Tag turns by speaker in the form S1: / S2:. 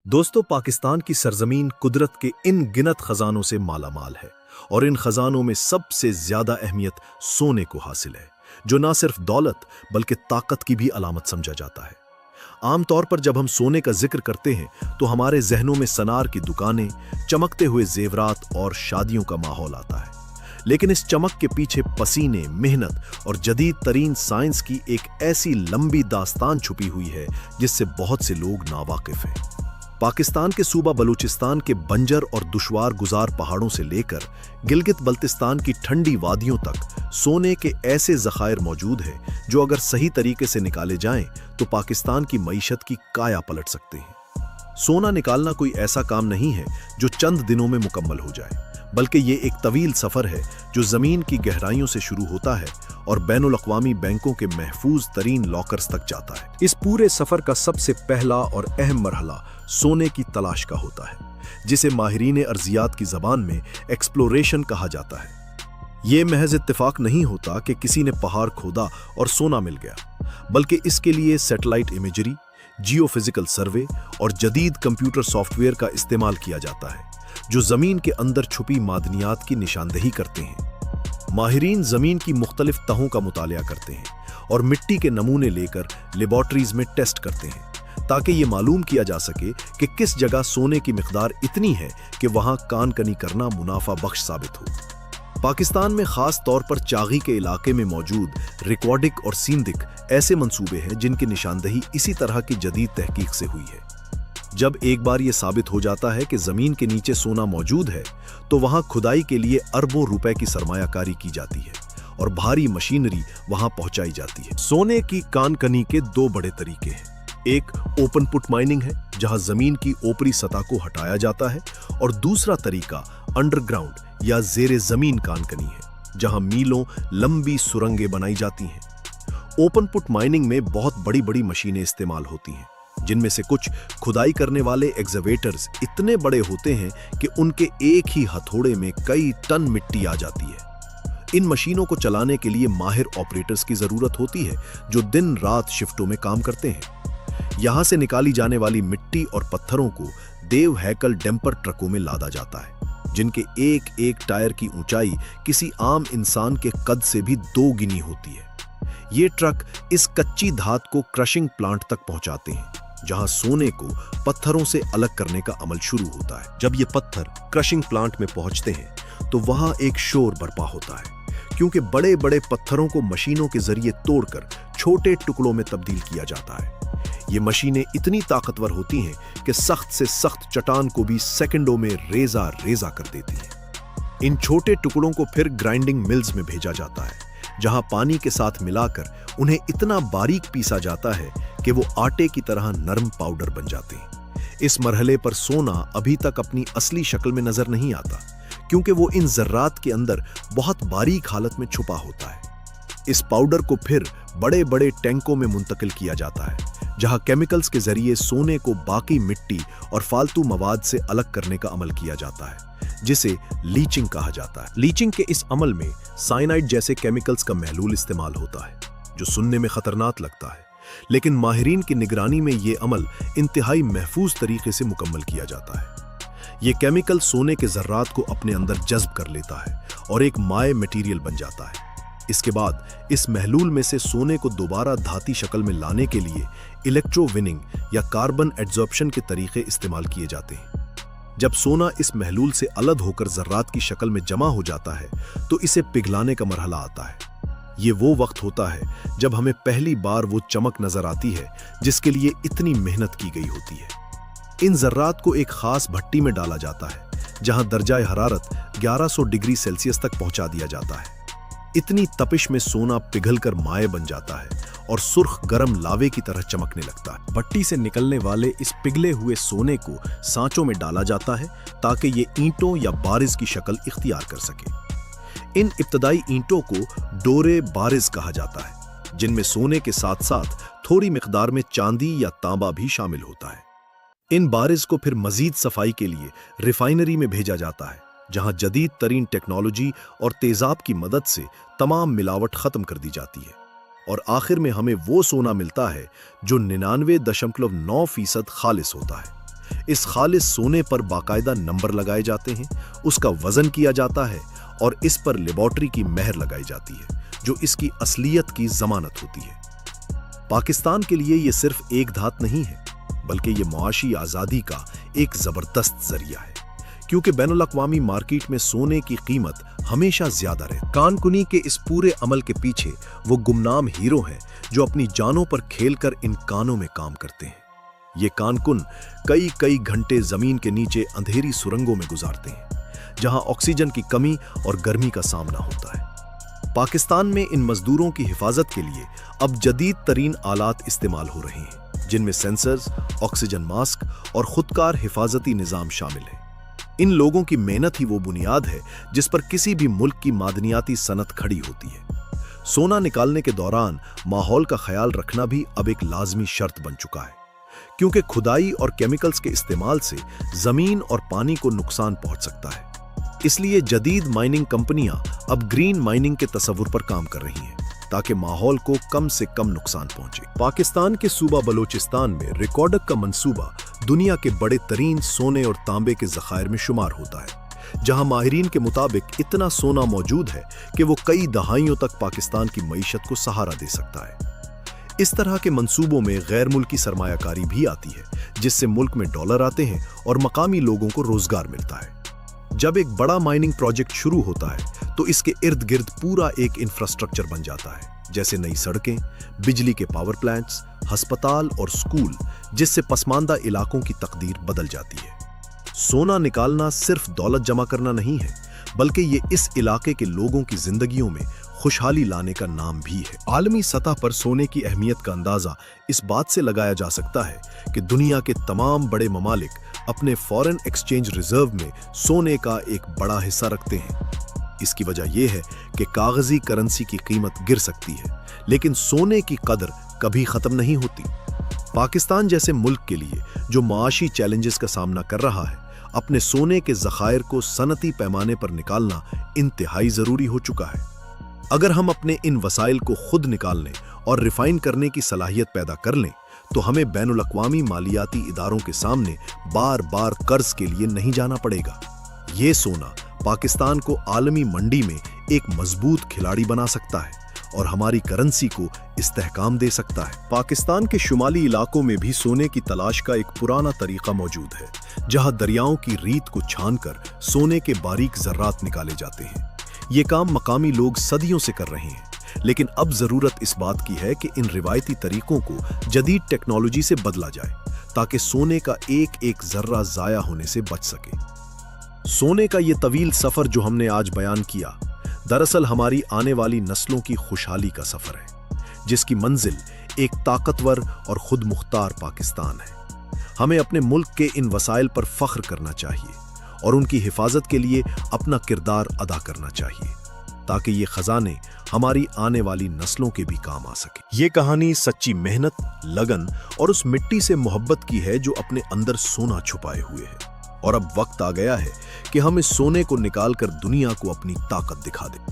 S1: दोस्तों, पाकिस्तान की सरजमीन कुदरत के इन गिनत खजानों से मालामाल है और इन खजानों में सबसे ज्यादा अहमियत सोने को हासिल है, जो ना सिर्फ दौलत बल्कि ताकत की भी अलामत समझा जाता है। आमतौर पर जब हम सोने का जिक्र करते हैं तो हमारे जहनों में सनार की दुकानें, चमकते हुए जेवरात और शादियों का माहौल आता है। लेकिन इस चमक के पीछे पसीने, मेहनत और जदीद तरीन साइंस की एक ऐसी लंबी दास्तान छुपी हुई है जिससे बहुत से लोग नावाकिफ हैं। पाकिस्तान के सूबा बलूचिस्तान के बंजर और दुश्वार गुजार पहाड़ों से लेकर गिलगित बल्तिस्तान की ठंडी वादियों तक सोने के ऐसे ज़खायर मौजूद हैं जो अगर सही तरीके से निकाले जाएं तो पाकिस्तान की मईशत की काया पलट सकते हैं। सोना निकालना कोई ऐसा काम नहीं है जो चंद दिनों में मुकम्मल हो जाए, बल्कि ये एक तवील सफ़र है जो ज़मीन की गहराइयों से शुरू होता है और बैनुल-अक़वामी बैंकों के महफूज तरीन लॉकर्स तक जाता है। इस पूरे सफ़र का सबसे पहला और अहम मरहला सोने की तलाश का होता है, जिसे माहिरीन अर्जियात की ज़बान में एक्सप्लोरेशन कहा जाता है। ये महज इत्तेफाक नहीं होता कि किसी ने पहाड़ खोदा और सोना मिल गया, बल्कि इसके लिए सैटेलाइट इमेजरी, जियोफिजिकल सर्वे और जदीद कंप्यूटर सॉफ्टवेयर का इस्तेमाल किया जाता है, जो ज़मीन के अंदर छुपी मादनियात की निशानदेही करते हैं। माहिरीन ज़मीन की मुख्तलिफ तहों का मुतालिया करते हैं और मिट्टी के नमूने लेकर लेबॉर्ट्रीज में टेस्ट करते हैं, ताकि ये मालूम किया जा सके कि किस जगह सोने की मिकदार इतनी है कि वहां कानकनी करना मुनाफा बख्श साबित हो। पाकिस्तान में खास तौर पर चागी के इलाके में मौजूद रिकॉर्डिक और सींदिक ऐसे मंसूबे हैं जिनकी निशानदही इसी तरह की जदीद तहकीक से हुई है। जब एक बार यह साबित हो जाता है कि जमीन के नीचे सोना मौजूद है तो वहां खुदाई के लिए अरबों रुपए की सरमायाकारी की जाती है और भारी मशीनरी वहां पहुंचाई जाती है। सोने की कानकनी के दो बड़े तरीके हैं। एक ओपन पुट माइनिंग है, जहां जमीन की ऊपरी सतह को हटाया जाता है, और दूसरा तरीका अंडरग्राउंड या जेरे जमीन कानकनी है, जहां मीलों लंबी सुरंगें बनाई जाती हैं। ओपन पुट माइनिंग में बहुत बड़ी बड़ी मशीनें इस्तेमाल होती हैं, जिनमें से कुछ खुदाई करने वाले एक्सवेटर्स इतने बड़े होते हैं कि उनके एक ही हथौड़े में कई टन मिट्टी आ जाती है। इन मशीनों को चलाने के लिए माहिर ऑपरेटर्स की जरूरत होती है जो दिन रात शिफ्टों में काम करते हैं। यहां से निकाली जाने वाली मिट्टी और पत्थरों को देव हैकल डंपर ट्रकों में लादा जाता है, जिनके एक एक टायर की ऊंचाई किसी आम इंसान के कद से भी 2 गुनी होती है। ये ट्रक इस कच्ची धात को क्रशिंग प्लांट तक पहुंचाते हैं, जहां सोने को पत्थरों से अलग करने का अमल शुरू होता है। जब ये पत्थर क्रशिंग प्लांट में पहुंचते हैं तो वहां एक शोर बर्पा होता है, क्योंकि बड़े बड़े पत्थरों को मशीनों के जरिए तोड़कर छोटे टुकड़ों में तब्दील किया जाता है। ये मशीनें इतनी ताकतवर होती हैं कि सख्त से सख्त चट्टान को भी सेकंडों में रेजा रेजा कर देती हैं। इन छोटे टुकड़ों को फिर ग्राइंडिंग मिल्स में भेजा जाता है, जहां पानी के साथ मिलाकर उन्हें इतना बारीक पीसा जाता है कि वो आटे की तरह नरम पाउडर बन जाते हैं। इस मरहले पर सोना अभी तक अपनी असली शक्ल में नजर नहीं आता, क्योंकि वो इन जर्रात के अंदर बहुत बारीक हालत में छुपा होता है। इस पाउडर को फिर बड़े बड़े टैंकों में मुंतकिल किया जाता है, जहां केमिकल्स के जरिए सोने को बाकी मिट्टी और फालतू मवाद से अलग करने का अमल किया जाता है, जिसे लीचिंग कहा जाता है। लीचिंग के इस अमल में साइनाइड जैसे केमिकल्स का महलूल इस्तेमाल होता है, जो सुनने में खतरनाक लगता है, लेकिन माहिरीन की निगरानी में यह अमल इंतहाई महफूज तरीके से मुकम्मल किया जाता है। यह केमिकल सोने के जर्रात को अपने अंदर जज्ब कर लेता है और एक माय मटेरियल बन जाता है। इसके बाद इस महलूल में से सोने को दोबारा धाती शक्ल में लाने के लिए इलेक्ट्रोविनिंग या कार्बन एड्सॉर्प्शन के तरीके इस्तेमाल किए जाते हैं। जब सोना इस महलूल से अलग होकर जर्रात की शक्ल में जमा हो जाता है तो इसे पिघलाने का मरहला आता है। ये वो वक्त होता है जब हमें पहली बार वो चमक नजर आती है जिसके लिए इतनी मेहनत की गई होती है। इन जर्रात को एक खास भट्टी में डाला जाता है, जहां दर्जा हरारत 1100 डिग्री सेल्सियस तक पहुंचा दिया जाता है। इतनी तपिश में सोना पिघलकर माए बन जाता है और सुर्ख गरम लावे की तरह चमकने लगता है। भट्टी से निकलने वाले इस पिघले हुए सोने को सांचों में डाला जाता है ताकि ये ईंटों या बारिज की शक्ल इख्तियार कर सके। इन इब्तदाई ईंटों को डोरे बारिज कहा जाता है, जिनमें सोने के साथ साथ थोड़ी मिकदार में चांदी या तांबा भी शामिल होता है। इन बारिज को फिर मजीद सफाई के लिए रिफाइनरी में भेजा जाता है, जहां जदीद तरीन टेक्नोलॉजी और तेजाब की मदद से तमाम मिलावट खत्म कर दी जाती है और आखिर में हमें वो सोना मिलता है जो 99.9% खालिस होता है। इस खालिस सोने पर बाकायदा नंबर लगाए जाते हैं, उसका वजन किया जाता है और इस पर लेबॉर्ट्री की मेहर लगाई जाती है, जो इसकी असलियत की जमानत होती है। पाकिस्तान के लिए यह सिर्फ एक धात नहीं है, बल्कि यह मुआशी आजादी का एक जबरदस्त जरिया है, क्योंकि बैनुल-अक़वामी मार्केट में सोने की कीमत हमेशा ज्यादा रहे। कानकुनी के इस पूरे अमल के पीछे वो गुमनाम हीरो हैं जो अपनी जानों पर खेलकर इन कानों में काम करते हैं। ये कानकुन कई कई घंटे जमीन के नीचे अंधेरी सुरंगों में गुजारते हैं, जहां ऑक्सीजन की कमी और गर्मी का सामना होता है। पाकिस्तान में इन मजदूरों की हिफाजत के लिए अब जदीद तरीन आलात इस्तेमाल हो रहे हैं, जिनमें सेंसर्स, ऑक्सीजन मास्क और खुदकार हिफाजती निज़ाम शामिल है। इन लोगों की मेहनत ही वो बुनियाद है जिस पर किसी भी मुल्क की मादनियाती सनत खड़ी होती है। सोना निकालने के दौरान माहौल का ख्याल रखना भी अब एक लाजमी शर्त बन चुका है, क्योंकि खुदाई और केमिकल्स के इस्तेमाल से जमीन और पानी को नुकसान पहुंच सकता है। इसलिए जदीद माइनिंग कंपनियां अब ग्रीन माइनिंग के तसव्वुर पर काम कर रही हैं, ताकि माहौल को कम से कम नुकसान पहुंचे। पाकिस्तान के सूबा बलोचिस्तान में रिकॉर्डक का मंसूबा दुनिया के बड़े तरीन सोने और तांबे के ज़खायर में शुमार होता है, जहां माहिरीन के मुताबिक इतना सोना मौजूद है कि वो कई दहाइयों तक पाकिस्तान की मईशत को सहारा दे सकता है। इस तरह के मंसूबों में गैर मुल्की सरमायाकारी भी आती है, जिससे मुल्क में डॉलर आते हैं और मकामी लोगों को रोजगार मिलता है। जब एक बड़ा माइनिंग प्रोजेक्ट शुरू होता है तो इसके इर्द गिर्द पूरा एक इंफ्रास्ट्रक्चर बन जाता है, जैसे नई सड़कें, बिजली के पावर प्लांट्स, अस्पताल और स्कूल, जिससे पसमानदा इलाकों की तकदीर बदल जाती है। सोना निकालना सिर्फ दौलत जमा करना नहीं है, बल्कि ये इस इलाके के लोगों की जिंदगियों में खुशहाली लाने का नाम भी है। आलमी सतह पर सोने की अहमियत का अंदाजा इस बात से लगाया जा सकता है कि दुनिया के तमाम बड़े ममालिक अपने फॉरेन एक्सचेंज रिजर्व में सोने का एक बड़ा हिस्सा रखते हैं। इसकी वजह यह है कि कागजी करेंसी की कीमत गिर सकती है, लेकिन सोने की कदर कभी खत्म नहीं होती। पाकिस्तान जैसे मुल्क के लिए जो माशी चैलेंजेस का सामना कर रहा है, अपने सोने के ज़खायर को सनती पैमाने पर निकालना इंतहाई जरूरी हो चुका है। अगर हम अपने इन वसाइल को खुद निकालने और रिफाइन करने की सलाहियत पैदा कर लें, तो हमें बैनुल-अक़वामी मालियाती इदारों के सामने बार बार कर्ज के लिए नहीं जाना पड़ेगा। ये सोना पाकिस्तान को आलमी मंडी में एक मजबूत खिलाड़ी बना सकता है और हमारी करेंसी को इस्तेहकाम दे सकता है। पाकिस्तान के शुमाली इलाकों में भी सोने की तलाश का एक पुराना तरीका मौजूद है, जहां दरियाओं की रीत को छानकर सोने के बारीक जर्रात निकाले जाते हैं। ये काम मकामी लोग सदियों से कर रहे हैं, लेकिन अब जरूरत इस बात की है कि इन रिवायती तरीकों को जदीद टेक्नोलॉजी से बदला जाए, ताकि सोने का एक एक जर्रा जाया होने से बच सके। सोने का ये तवील सफर जो हमने आज बयान किया, दरअसल हमारी आने वाली नस्लों की खुशहाली का सफर है, जिसकी मंजिल एक ताकतवर और खुद मुख्तार पाकिस्तान है। हमें अपने मुल्क के इन वसाइल पर फख्र करना चाहिए और उनकी हिफाजत के लिए अपना किरदार अदा करना चाहिए, ताकि ये खजाने हमारी आने वाली नस्लों के भी काम आ सके। ये कहानी सच्ची मेहनत, लगन और उस मिट्टी से मोहब्बत की है जो अपने अंदर सोना छुपाए हुए है। और अब वक्त आ गया है कि हम इस सोने को निकालकर दुनिया को अपनी ताकत दिखा दें।